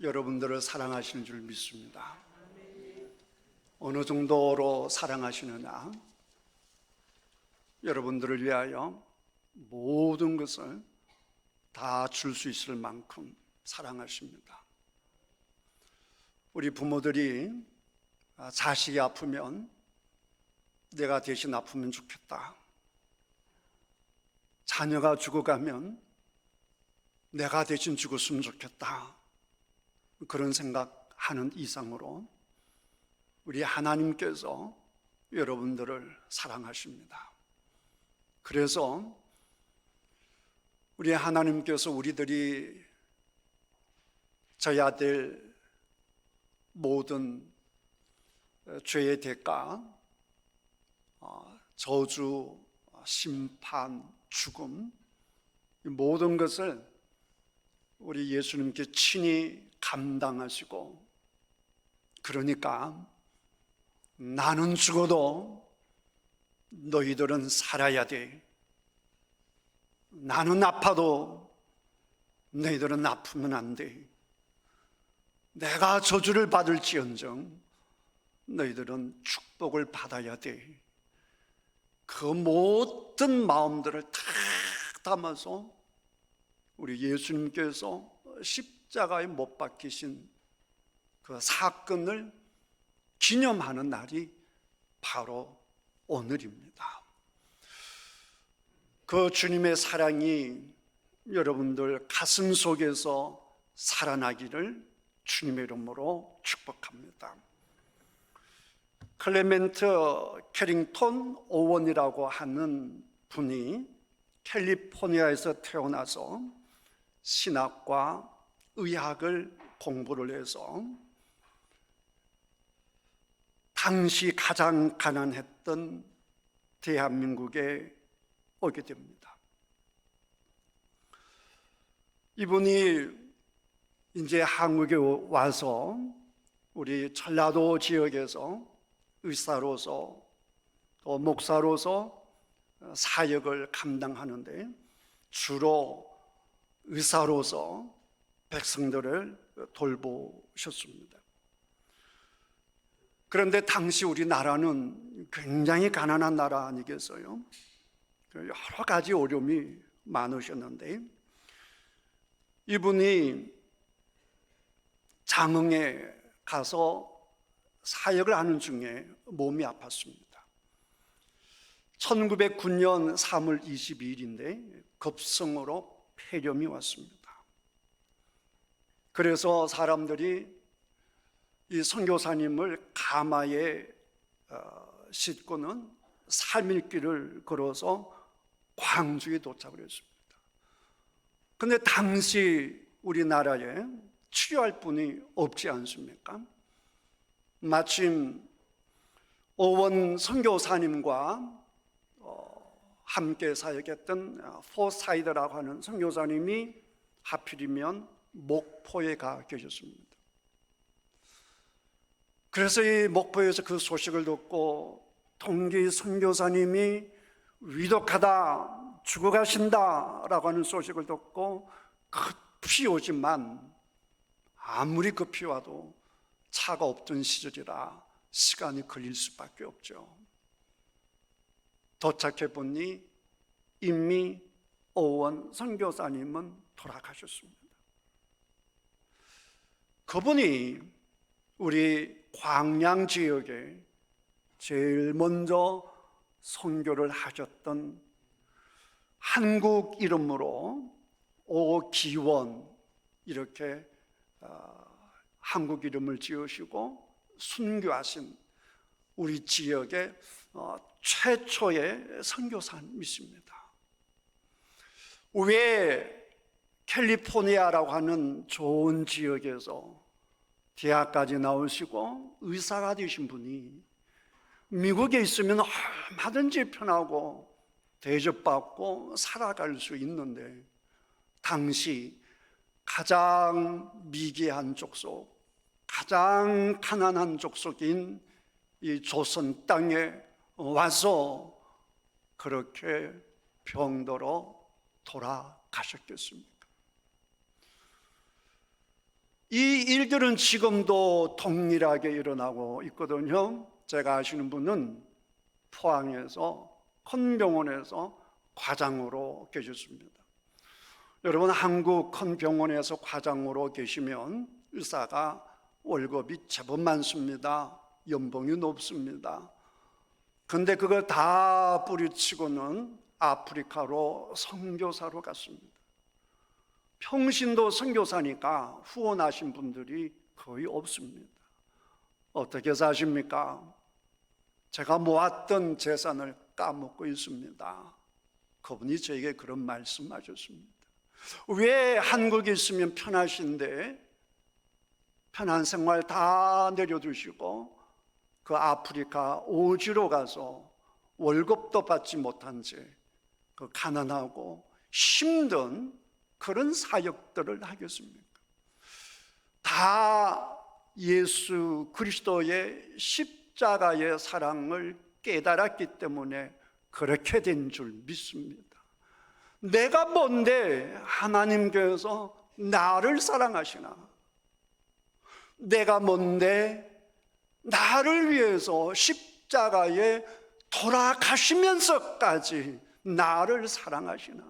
여러분들을 사랑하시는 줄 믿습니다. 어느 정도로 사랑하시느냐? 여러분들을 위하여 모든 것을 다 줄 수 있을 만큼 사랑하십니다. 우리 부모들이 자식이 아프면 내가 대신 아프면 좋겠다, 자녀가 죽어가면 내가 대신 죽었으면 좋겠다, 그런 생각하는 이상으로 우리 하나님께서 여러분들을 사랑하십니다. 그래서 우리 하나님께서 우리들이 져야 될 모든 죄의 대가, 저주, 심판, 죽음, 이 모든 것을 우리 예수님께 친히 감당하시고, 그러니까 나는 죽어도 너희들은 살아야 돼, 나는 아파도 너희들은 아프면 안 돼, 내가 저주를 받을지언정 너희들은 축복을 받아야 돼, 그 모든 마음들을 다 담아서 우리 예수님께서 십자가에 못 박히신 그 사건을 기념하는 날이 바로 오늘입니다. 그 주님의 사랑이 여러분들 가슴 속에서 살아나기를 주님의 이름으로 축복합니다. 클레멘트 캐링턴 오원이라고 하는 분이 캘리포니아에서 태어나서 신학과 의학을 공부를 해서 당시 가장 가난했던 대한민국에 오게 됩니다. 이분이 이제 한국에 와서 우리 전라도 지역에서 의사로서 또 목사로서 사역을 감당하는데, 주로 의사로서 백성들을 돌보셨습니다. 그런데 당시 우리나라는 굉장히 가난한 나라 아니겠어요? 여러 가지 어려움이 많으셨는데, 이분이 장흥에 가서 사역을 하는 중에 몸이 아팠습니다. 1909년 3월 22일인데 급성으로 폐렴이 왔습니다. 그래서 사람들이 이 선교사님을 가마에 싣고는 3일 길을 걸어서 광주에 도착을 했습니다. 그런데 당시 우리나라에 치료할 분이 없지 않습니까? 마침 오원 선교사님과 함께 사역했던 포사이드라고 하는 선교사님이 하필이면 목포에 가 계셨습니다. 그래서 이 목포에서 그 소식을 듣고 동기 선교사님이 위독하다, 죽어가신다라고 하는 소식을 듣고 급히 오지만 아무리 급히 와도 차가 없던 시절이라 시간이 걸릴 수밖에 없죠. 도착해 보니 이미 오원 선교사님은 돌아가셨습니다. 그분이 우리 광양 지역에 제일 먼저 선교를 하셨던 한국 이름으로 오기원, 이렇게 한국 이름을 지으시고 순교하신 우리 지역의 최초의 선교사님이십니다. 왜 캘리포니아라고 하는 좋은 지역에서 대학까지 나오시고 의사가 되신 분이 미국에 있으면 얼마든지 편하고 대접받고 살아갈 수 있는데, 당시 가장 미개한 족속, 가장 가난한 족속인 이 조선 땅에 와서 그렇게 병들어 돌아가셨겠습니까? 이 일들은 지금도 동일하게 일어나고 있거든요. 제가 아시는 분은 포항에서 큰 병원에서 과장으로 계셨습니다. 여러분, 한국 큰 병원에서 과장으로 계시면 의사가 월급이 제법 많습니다. 연봉이 높습니다. 근데 그걸 다 뿌리치고는 아프리카로 선교사로 갔습니다. 평신도 선교사니까 후원하신 분들이 거의 없습니다. 어떻게 사십니까? 제가 모았던 재산을 까먹고 있습니다. 그분이 저에게 그런 말씀하셨습니다. 왜 한국에 있으면 편하신데 편한 생활 다 내려두시고 그 아프리카 오지로 가서 월급도 받지 못한 채 그 가난하고 힘든 그런 사역들을 하겠습니까? 다 예수 그리스도의 십자가의 사랑을 깨달았기 때문에 그렇게 된 줄 믿습니다. 내가 뭔데 하나님께서 나를 사랑하시나? 내가 뭔데 나를 위해서 십자가에 돌아가시면서까지 나를 사랑하시나?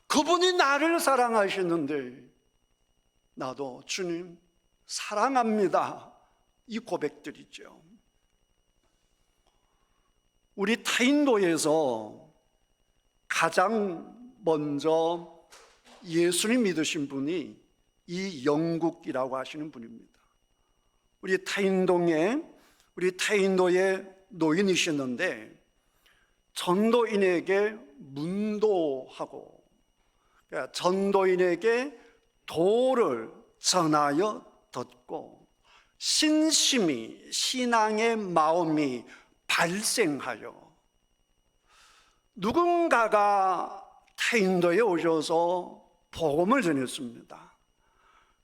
그분이 나를 사랑하시는데 나도 주님 사랑합니다, 이 고백들이죠. 우리 타인도에서 가장 먼저 예수님 믿으신 분이 이영국이라고 하시는 분입니다. 우리 타인도의 노인이셨는데 전도인에게 문도하고, 그러니까 전도인에게 도를 전하여 듣고 신심이, 신앙의 마음이 발생하여 누군가가 타인도에 오셔서 복음을 전했습니다.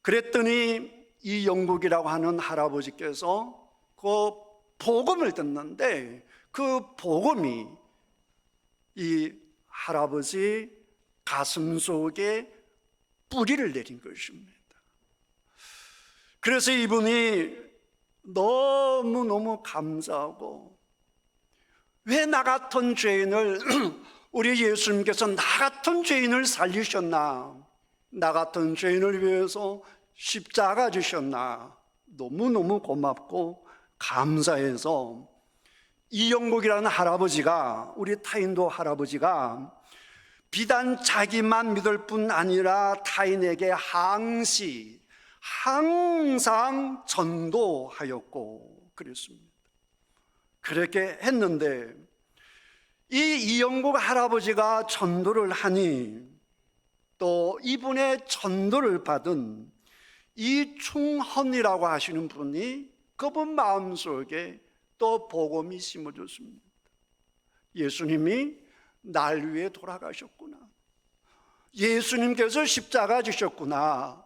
그랬더니 이 영국이라고 하는 할아버지께서 그 복음을 듣는데 그 복음이 이 할아버지 가슴 속에 뿌리를 내린 것입니다. 그래서 이분이 너무너무 감사하고, 왜 나 같은 죄인을 우리 예수님께서 나 같은 죄인을 살리셨나, 나 같은 죄인을 위해서 십자가 지셨나, 너무너무 고맙고 감사해서 이영국이라는 할아버지가, 우리 타인도 할아버지가 비단 자기만 믿을 뿐 아니라 타인에게 항상 전도하였고 그랬습니다. 그렇게 했는데 이 이영국 할아버지가 전도를 하니 또 이분의 전도를 받은 이충헌이라고 하시는 분이 그분 마음속에 또 복음이 심어졌습니다. 예수님이 날 위해 돌아가셨구나, 예수님께서 십자가 지셨구나,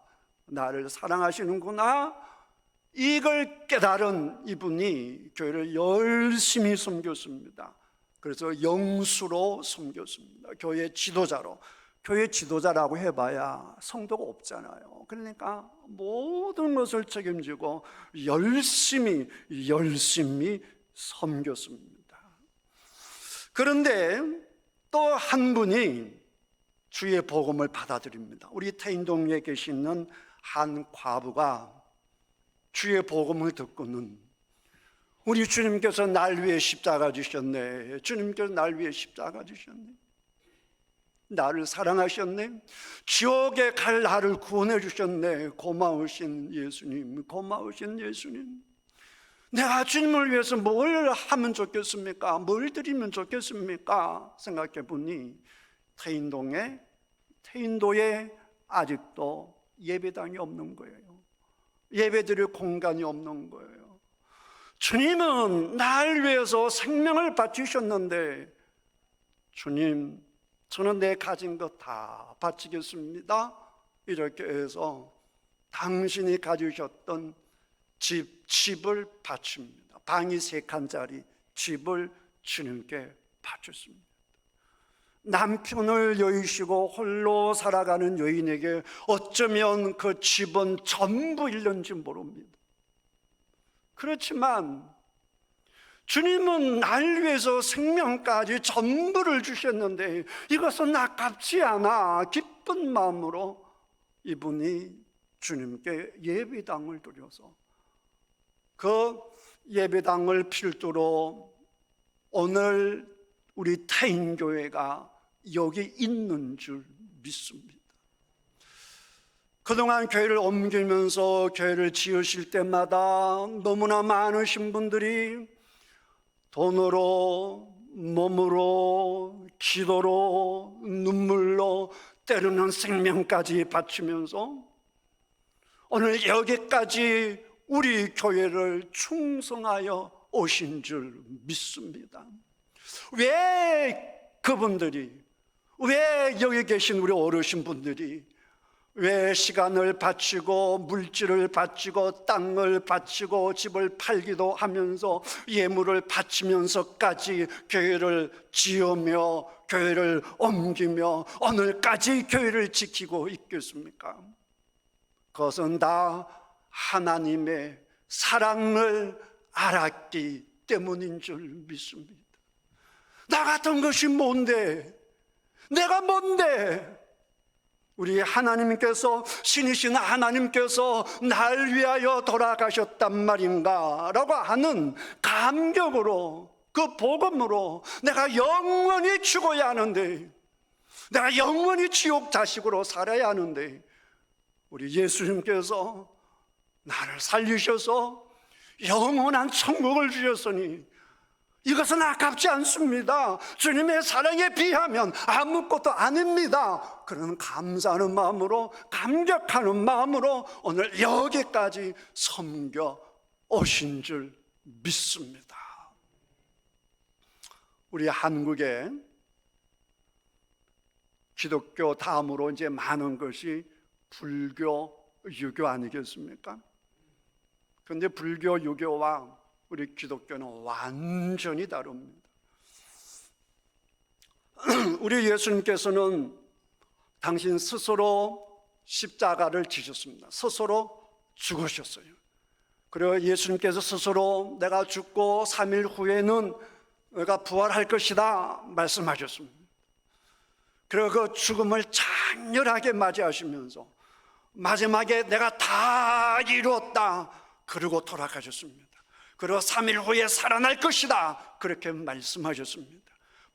나를 사랑하시는구나, 이걸 깨달은 이분이 교회를 열심히 섬겼습니다. 그래서 영수로 섬겼습니다. 교회 지도자로. 교회 지도자라고 해봐야 성도가 없잖아요. 그러니까 모든 것을 책임지고 열심히 섬겼습니다. 그런데 또 한 분이 주의 복음을 받아들입니다. 우리 태인동에 계시는 한 과부가 주의 복음을 듣고는, 우리 주님께서 날 위해 십자가 지셨네, 주님께서 날 위해 십자가 지셨네, 나를 사랑하셨네, 지옥에 갈 나를 구원해 주셨네, 고마우신 예수님, 고마우신 예수님, 내가 주님을 위해서 뭘 하면 좋겠습니까? 뭘 드리면 좋겠습니까? 생각해 보니 태인도에 아직도 예배당이 없는 거예요. 예배드릴 공간이 없는 거예요. 주님은 날 위해서 생명을 바치셨는데, 주님, 저는 내 가진 것 다 바치겠습니다, 이렇게 해서 당신이 가지셨던 집을 바칩니다. 방이 3칸짜리 집을 주님께 바쳤습니다. 남편을 여의시고 홀로 살아가는 여인에게 어쩌면 그 집은 전부 잃는지 모릅니다. 그렇지만 주님은 날 위해서 생명까지 전부를 주셨는데 이것은 아깝지 않아 기쁜 마음으로 이분이 주님께 예배당을 드려서 그 예배당을 필두로 오늘 우리 태인교회가 여기 있는 줄 믿습니다. 그동안 교회를 옮기면서 교회를 지으실 때마다 너무나 많으신 분들이 돈으로, 몸으로, 기도로, 눈물로, 때로는 생명까지 바치면서 오늘 여기까지 우리 교회를 충성하여 오신 줄 믿습니다. 왜 그분들이, 왜 여기 계신 우리 어르신분들이 왜 시간을 바치고 물질을 바치고 땅을 바치고 집을 팔기도 하면서 예물을 바치면서까지 교회를 지으며 교회를 옮기며 오늘까지 교회를 지키고 있겠습니까? 그것은 다 하나님의 사랑을 알았기 때문인 줄 믿습니다. 나 같은 것이 뭔데? 내가 뭔데? 우리 하나님께서, 신이신 하나님께서 날 위하여 돌아가셨단 말인가 라고 하는 감격으로, 그 복음으로 내가 영원히 죽어야 하는데, 내가 영원히 지옥 자식으로 살아야 하는데 우리 예수님께서 나를 살리셔서 영원한 천국을 주셨으니 이것은 아깝지 않습니다. 주님의 사랑에 비하면 아무것도 아닙니다. 그런 감사하는 마음으로, 감격하는 마음으로 오늘 여기까지 섬겨 오신 줄 믿습니다. 우리 한국에 기독교 다음으로 이제 많은 것이 불교, 유교 아니겠습니까? 그런데 불교, 유교와 우리 기독교는 완전히 다릅니다. 우리 예수님께서는 당신 스스로 십자가를 지셨습니다. 스스로 죽으셨어요. 그리고 예수님께서 스스로 내가 죽고 3일 후에는 내가 부활할 것이다 말씀하셨습니다. 그리고 그 죽음을 장렬하게 맞이하시면서 마지막에 내가 다 이루었다 그러고 돌아가셨습니다. 그리고 3일 후에 살아날 것이다 그렇게 말씀하셨습니다.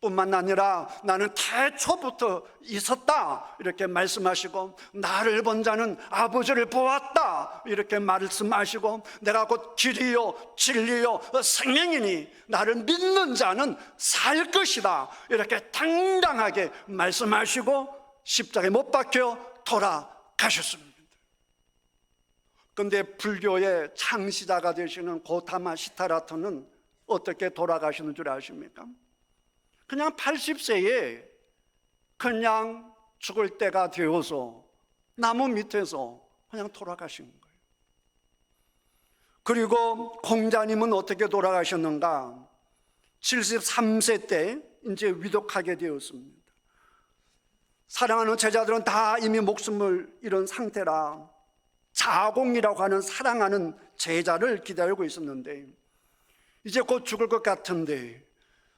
뿐만 아니라 나는 태초부터 있었다 이렇게 말씀하시고, 나를 본 자는 아버지를 보았다 이렇게 말씀하시고, 내가 곧 길이요 진리요 생명이니 나를 믿는 자는 살 것이다 이렇게 당당하게 말씀하시고 십자가에 못 박혀 돌아가셨습니다. 그런데 불교의 창시자가 되시는 고타마 시타라트는 어떻게 돌아가시는 줄 아십니까? 그냥 80세에 그냥 죽을 때가 되어서 나무 밑에서 그냥 돌아가신 거예요. 그리고 공자님은 어떻게 돌아가셨는가? 73세 때 이제 위독하게 되었습니다. 사랑하는 제자들은 다 이미 목숨을 잃은 상태라 자공이라고 하는 사랑하는 제자를 기다리고 있었는데, 이제 곧 죽을 것 같은데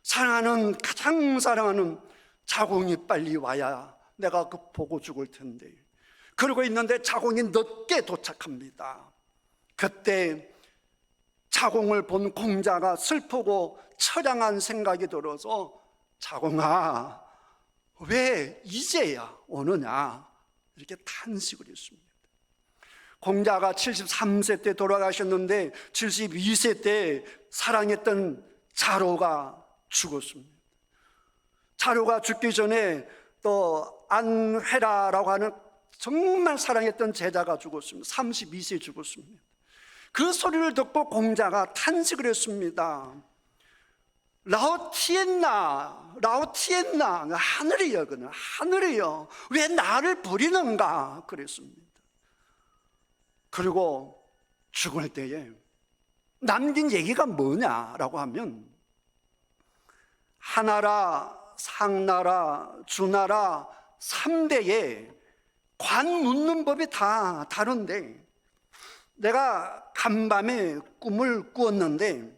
사랑하는, 가장 사랑하는 자공이 빨리 와야 내가 그 보고 죽을 텐데, 그러고 있는데 자공이 늦게 도착합니다. 그때 자공을 본 공자가 슬프고 처량한 생각이 들어서 자공아 왜 이제야 오느냐 이렇게 탄식을 했습니다. 공자가 73세 때 돌아가셨는데 72세 때 사랑했던 자로가 죽었습니다. 자로가 죽기 전에 또 안회라라고 하는 정말 사랑했던 제자가 죽었습니다. 32세에 죽었습니다. 그 소리를 듣고 공자가 탄식을 했습니다. 라오티엔나 하늘이여, 그는 하늘이여 왜 나를 버리는가 그랬습니다. 그리고 죽을 때에 남긴 얘기가 뭐냐라고 하면, 하나라 상나라, 주나라 3대에 관 묻는 법이 다 다른데, 내가 간밤에 꿈을 꾸었는데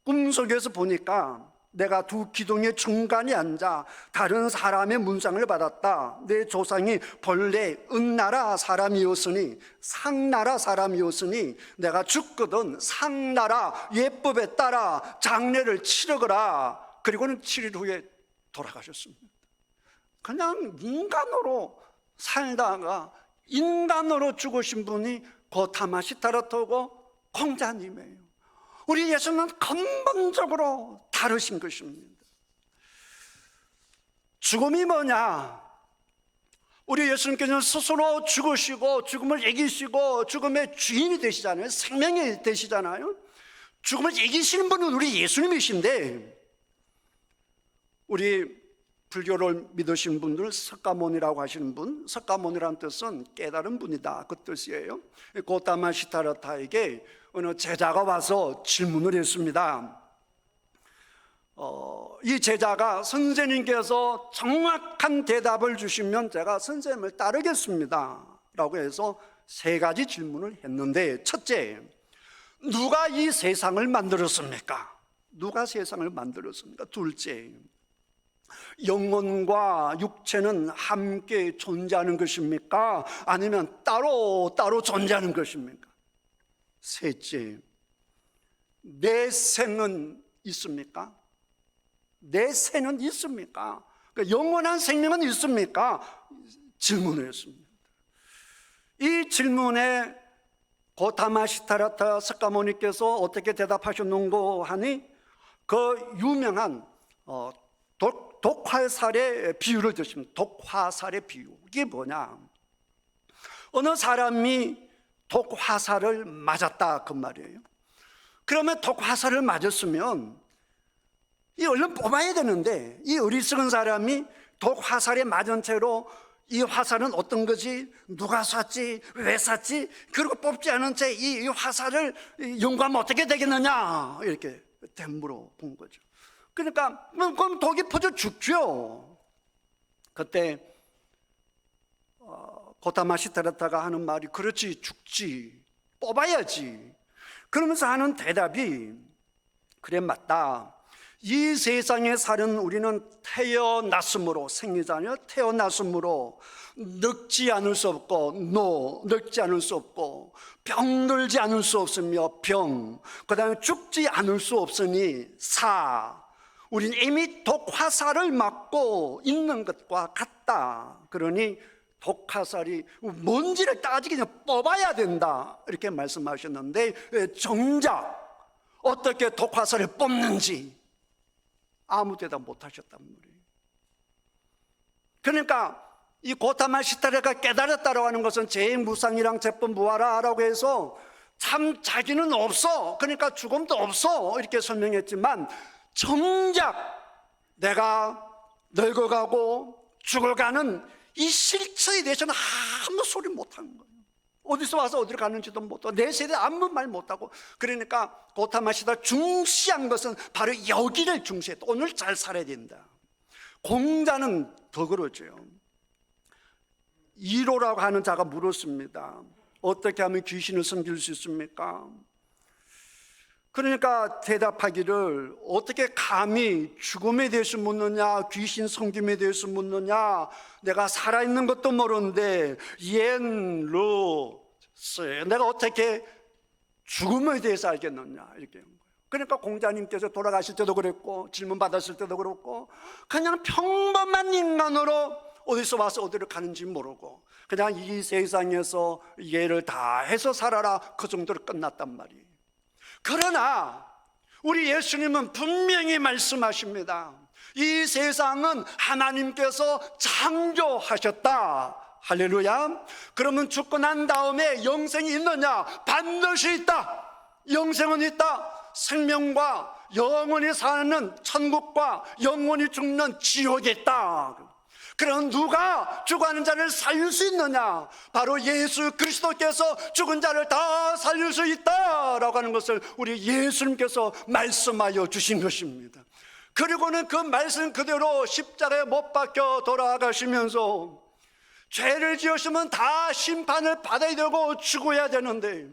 꿈속에서 보니까 내가 두 기둥의 중간에 앉아 다른 사람의 문상을 받았다. 내 조상이 본래 은나라 사람이었으니, 상나라 사람이었으니 내가 죽거든 상나라 예법에 따라 장례를 치르거라. 그리고는 7일 후에 돌아가셨습니다. 그냥 인간으로 살다가 인간으로 죽으신 분이 고타마 시타르타고 공자님이에요. 우리 예수는 근본적으로 다르신 것입니다. 죽음이 뭐냐? 우리 예수님께서는 스스로 죽으시고 죽음을 이기시고 죽음의 주인이 되시잖아요. 생명이 되시잖아요. 죽음을 이기시는 분은 우리 예수님이신데, 우리 불교를 믿으신 분들 석가모니라고 하시는 분, 석가모니라는 뜻은 깨달은 분이다, 그 뜻이에요. 고타마 시타르타에게 어느 제자가 와서 질문을 했습니다. 이 제자가 선생님께서 정확한 대답을 주시면 제가 선생님을 따르겠습니다 라고 해서 3가지 질문을 했는데, 첫째, 누가 이 세상을 만들었습니까? 누가 세상을 만들었습니까? 둘째, 영혼과 육체는 함께 존재하는 것입니까? 아니면 따로 존재하는 것입니까? 셋째, 내생은 있습니까? 내생은 있습니까? 그러니까 영원한 생명은 있습니까? 질문을 했습니다. 이 질문에 고타마 시타르타 석가모니께서 어떻게 대답하셨는고 하니, 그 유명한 독화살의 비유를 드십니다. 독화살의 비유. 이게 뭐냐? 어느 사람이 독화살을 맞았다, 그 말이에요. 그러면 독화살을 맞았으면 이 얼른 뽑아야 되는데, 이 어리석은 사람이 독화살에 맞은 채로 이 화살은 어떤 거지? 누가 쐈지? 왜 쐈지? 그리고 뽑지 않은 채 이 화살을 연구하면 어떻게 되겠느냐? 이렇게 물어본 거죠. 그러니까 그럼 독이 퍼져 죽죠. 그때 고타마 시타르타가 하는 말이, 그렇지, 죽지, 뽑아야지. 그러면서 하는 대답이, 그래, 맞다. 이 세상에 사는 우리는 태어났으므로, 생리자녀 태어났으므로 늙지 않을 수 없고, 늙지 않을 수 없고, 병들지 않을 수 없으며 병, 그 다음에 죽지 않을 수 없으니 우린 이미 독화살을 맞고 있는 것과 같다. 그러니 독화살이 뭔지를 따지기 전에 뽑아야 된다, 이렇게 말씀하셨는데, 정작 어떻게 독화살을 뽑는지 아무 대답 못 하셨단 말이에요. 그러니까 이 고타마 시타르타가 깨달았다고 하는 것은 제무상이랑 제법무하라라고 해서 참 자기는 없어, 그러니까 죽음도 없어, 이렇게 설명했지만, 정작 내가 늙어가고 죽어가는 이 실체에 대해서는 아무 소리 못하는 거예요. 어디서 와서 어디로 가는지도 못하고, 내 세대에 아무 말 못하고. 그러니까 고타마 시타르타 중시한 것은 바로 여기를 중시했다. 오늘 잘 살아야 된다. 공자는 더 그러죠. 이로라고 하는 자가 물었습니다. 어떻게 하면 귀신을 섬길 수 있습니까? 그러니까 대답하기를, 어떻게 감히 죽음에 대해서 묻느냐, 귀신 섬김에 대해서 묻느냐, 내가 살아있는 것도 모르는데 내가 어떻게 죽음에 대해서 알겠느냐, 이렇게 한 거예요. 그러니까 공자님께서 돌아가실 때도 그랬고, 질문 받았을 때도 그렇고, 그냥 평범한 인간으로 어디서 와서 어디로 가는지 모르고 그냥 이 세상에서 예를 다해서 살아라, 그 정도로 끝났단 말이에요. 그러나 우리 예수님은 분명히 말씀하십니다. 이 세상은 하나님께서 창조하셨다. 할렐루야. 그러면 죽고 난 다음에 영생이 있느냐? 반드시 있다. 영생은 있다. 생명과 영원히 사는 천국과 영원히 죽는 지옥이 있다. 그럼 누가 죽어가는 자를 살릴 수 있느냐? 바로 예수 그리스도께서 죽은 자를 다 살릴 수 있다라고 하는 것을 우리 예수님께서 말씀하여 주신 것입니다. 그리고는 그 말씀 그대로 십자가에 못 박혀 돌아가시면서 죄를 지으시면 다 심판을 받아야 되고 죽어야 되는데,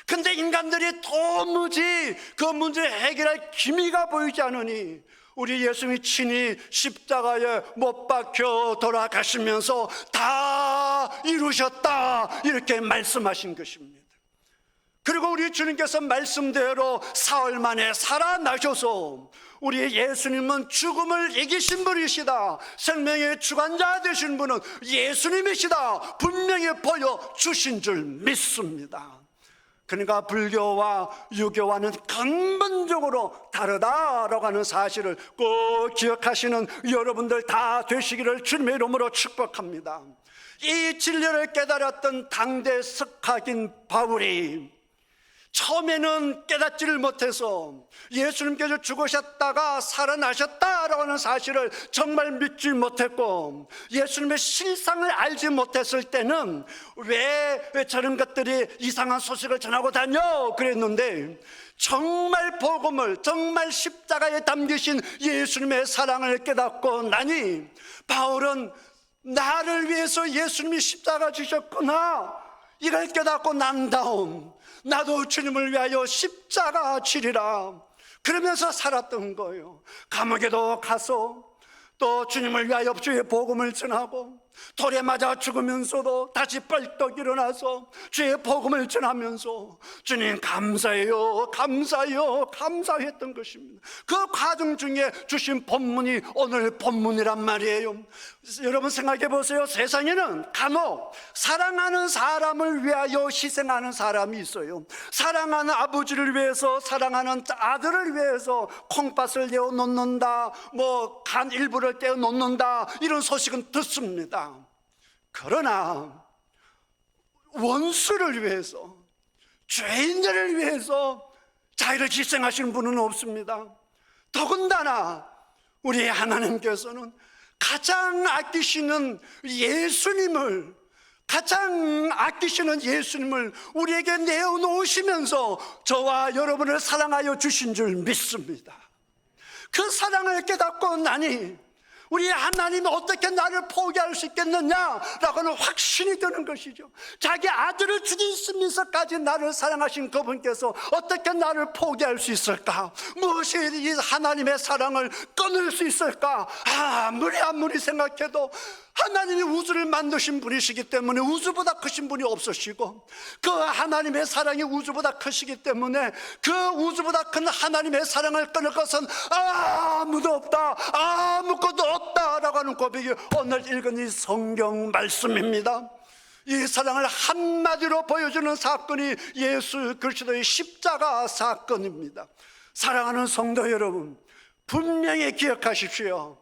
근데 인간들이 도무지 그 문제를 해결할 기미가 보이지 않으니 우리 예수님이 친히 십자가에 못 박혀 돌아가시면서 다 이루셨다, 이렇게 말씀하신 것입니다. 그리고 우리 주님께서 말씀대로 사흘 만에 살아나셔서 우리 예수님은 죽음을 이기신 분이시다, 생명의 주관자 되신 분은 예수님이시다, 분명히 보여주신 줄 믿습니다. 그러니까 불교와 유교와는 근본적으로 다르다라고 하는 사실을 꼭 기억하시는 여러분들 다 되시기를 주님의 이름으로 축복합니다. 이 진리를 깨달았던 당대 석학인 바울이 처음에는 깨닫지를 못해서 예수님께서 죽으셨다가 살아나셨다라고 하는 사실을 정말 믿지 못했고, 예수님의 실상을 알지 못했을 때는 왜 저런 것들이 이상한 소식을 전하고 다녀 그랬는데, 정말 복음을, 정말 십자가에 담기신 예수님의 사랑을 깨닫고 나니 바울은 나를 위해서 예수님이 십자가 지셨구나, 이걸 깨닫고 난 다음 나도 주님을 위하여 십자가 지리라 그러면서 살았던 거예요. 감옥에도 가서 또 주님을 위하여 주의 복음을 전하고, 돌에 맞아 죽으면서도 다시 벌떡 일어나서 주의 복음을 전하면서 주님 감사해요, 감사해요, 감사했던 것입니다. 그 과정 중에 주신 본문이 오늘 본문이란 말이에요. 여러분 생각해 보세요. 세상에는 간혹 사랑하는 사람을 위하여 희생하는 사람이 있어요. 사랑하는 아버지를 위해서, 사랑하는 아들을 위해서 콩팥을 내어 놓는다, 뭐 간 일부를 떼어 놓는다, 이런 소식은 듣습니다. 그러나 원수를 위해서, 죄인들을 위해서 자기를 희생하시는 분은 없습니다. 더군다나 우리 하나님께서는 가장 아끼시는 예수님을, 가장 아끼시는 예수님을 우리에게 내어놓으시면서 저와 여러분을 사랑하여 주신 줄 믿습니다. 그 사랑을 깨닫고 나니 우리 하나님이 어떻게 나를 포기할 수 있겠느냐라고는 확신이 드는 것이죠. 자기 아들을 죽이시면서까지 나를 사랑하신 그분께서 어떻게 나를 포기할 수 있을까? 무엇이 이 하나님의 사랑을 끊을 수 있을까? 아무리 생각해도 하나님이 우주를 만드신 분이시기 때문에 우주보다 크신 분이 없으시고, 그 하나님의 사랑이 우주보다 크시기 때문에 그 우주보다 큰 하나님의 사랑을 끊을 것은 아무도 없다, 아무것도 없다라고 하는 고백이 오늘 읽은 이 성경 말씀입니다. 이 사랑을 한마디로 보여주는 사건이 예수 그리스도의 십자가 사건입니다. 사랑하는 성도 여러분, 분명히 기억하십시오.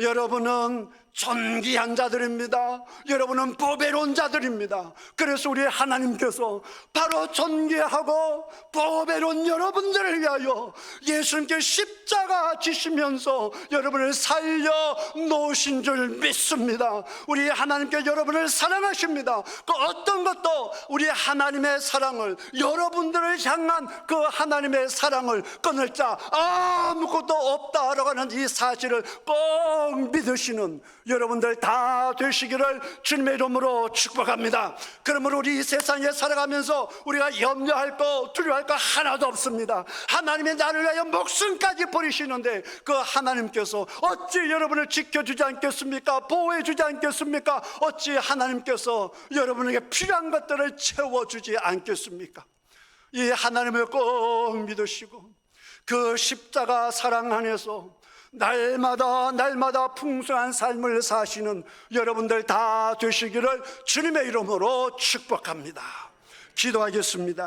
여러분은 존귀한 자들입니다. 여러분은 보배로운 자들입니다. 그래서 우리 하나님께서 바로 존귀하고 보배로운 여러분들을 위하여 예수님께 십자가 지시면서 여러분을 살려 놓으신 줄 믿습니다. 우리 하나님께 여러분을 사랑하십니다. 그 어떤 것도 우리 하나님의 사랑을, 여러분들을 향한 그 하나님의 사랑을 끊을 자 아무것도 없다라고 하는 이 사실을 꼭 믿으시는 여러분들 다 되시기를 주님의 이름으로 축복합니다. 그러므로 우리 이 세상에 살아가면서 우리가 염려할 거, 두려워할 거 하나도 없습니다. 하나님의 나를 위하여 목숨까지 버리시는데 그 하나님께서 어찌 여러분을 지켜주지 않겠습니까? 보호해주지 않겠습니까? 어찌 하나님께서 여러분에게 필요한 것들을 채워주지 않겠습니까? 이 하나님을 꼭 믿으시고 그 십자가 사랑 안에서 날마다 풍성한 삶을 사시는 여러분들 다 되시기를 주님의 이름으로 축복합니다. 기도하겠습니다.